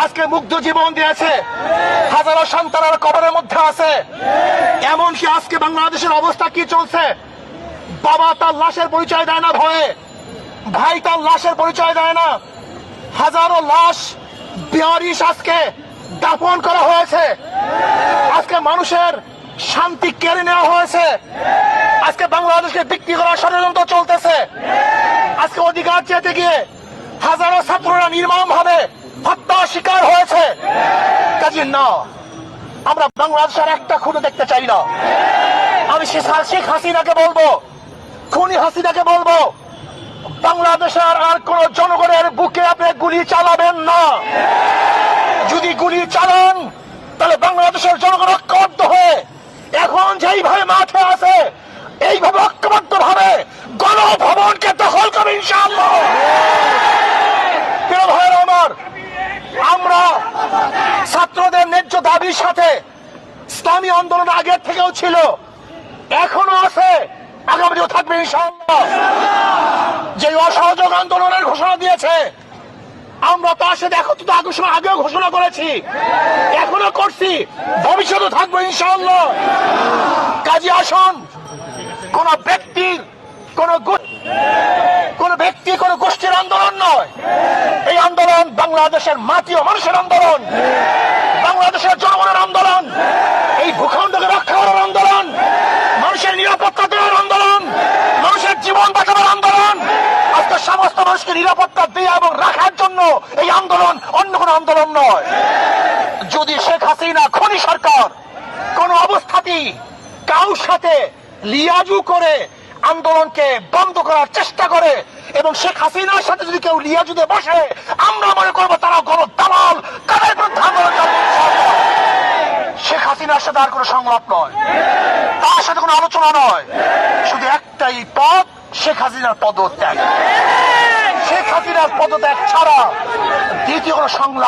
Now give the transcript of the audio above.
আজকে মুগ্ধ জীবন দিয়েছে, হাজারো সন্তানের কবরের মধ্যে আছে। এমনকি আজকে বাংলাদেশের অবস্থা কি চলছে, বাবা তার লাশের পরিচয় দেয় না ভয়ে, ভাই তার লাশের পরিচয় দেয় না, হাজারো লাশ বেয়ারিশ আজকে দাফন করা হয়েছে। আজকে মানুষের শান্তি কেড়ে নেওয়া হয়েছে। আজকে বাংলাদেশকে বিক্রি করার ষড়যন্ত্র চলতেছে। আজকে অধিকার চেতে গিয়ে হাজারো ছাত্ররা নির্মম ভাবে হত্যা শিকার হয়েছে। কাজে না, আমরা বাংলাদেশের একটা খুনে দেখতে চাই না। আমি শেখ হাসিনাকে বলবো, খুনি হাসিনাকে বলবো, বাংলাদেশের আর কোন জনগণের বুকে আপনি গুলি চালাবেন না। যদি গুলি চালান তাহলে বাংলাদেশের জনগণ ঐক্যবদ্ধ হয়ে এখন যেইভাবে মাঠে আছে এইভাবে ঐক্যবদ্ধ ভাবে গণভবনকে দখল করবে ইনশাআল্লাহ। প্রিয় ভাইয়েরা আমার, আমরা ছাত্রদের ন্যায্য দাবির সাথে ইসলামী আন্দোলন আগের থেকেও ছিল, এখনো আছে, আগামীও থাকবে ইনশাআল্লাহ। যে অসহযোগ আন্দোলনের ঘোষণা দিয়েছে আমরা তার সাথে একত্রিত আগেও ঘোষণা করেছি, এখনো করছি, ভবিষ্যতে থাকবো ইনশাআল্লাহ। কাজী আসুন, কোন ব্যক্তির কোন গোষ্ঠীর আন্দোলন নয়। এই আন্দোলন বাংলাদেশের মাটি ও মানুষের আন্দোলন, বাংলাদেশের জনগণের আন্দোলন, এই ভূখণ্ডকে রক্ষা করার আন্দোলন, মানুষের নিরাপত্তা দেওয়ার আন্দোলন, মানুষের জীবন বাঁচানোর আন্দোলন। আজকে সমস্ত মানুষকে নিরাপত্তা দেওয়া এবং রাখার জন্য এই আন্দোলন, অন্য কোন আন্দোলন নয়। যদি শেখ হাসিনা খনি সরকার কোন অবস্থাতেই কারোর সাথে লিয়াজু করে আন্দোলনকে বন্ধ করার চেষ্টা করে এবং শেখ হাসিনার সাথে যদি কেউ লিয়াজুতে বসে, আমরা মনে করবো তারা গণ দালাল, তাদের বিরুদ্ধে আন্দোলন চালাবে। শেখ হাসিনার সাথে আর কোন সংলাপ নয়, তার সাথে কোনো আলোচনা নয়, শুধু একটাই পদ, শেখ হাসিনার পদত্যাগ। শেখ হাসিনার পদত্যাগ ছাড়া দ্বিতীয় কোনো সংলাপ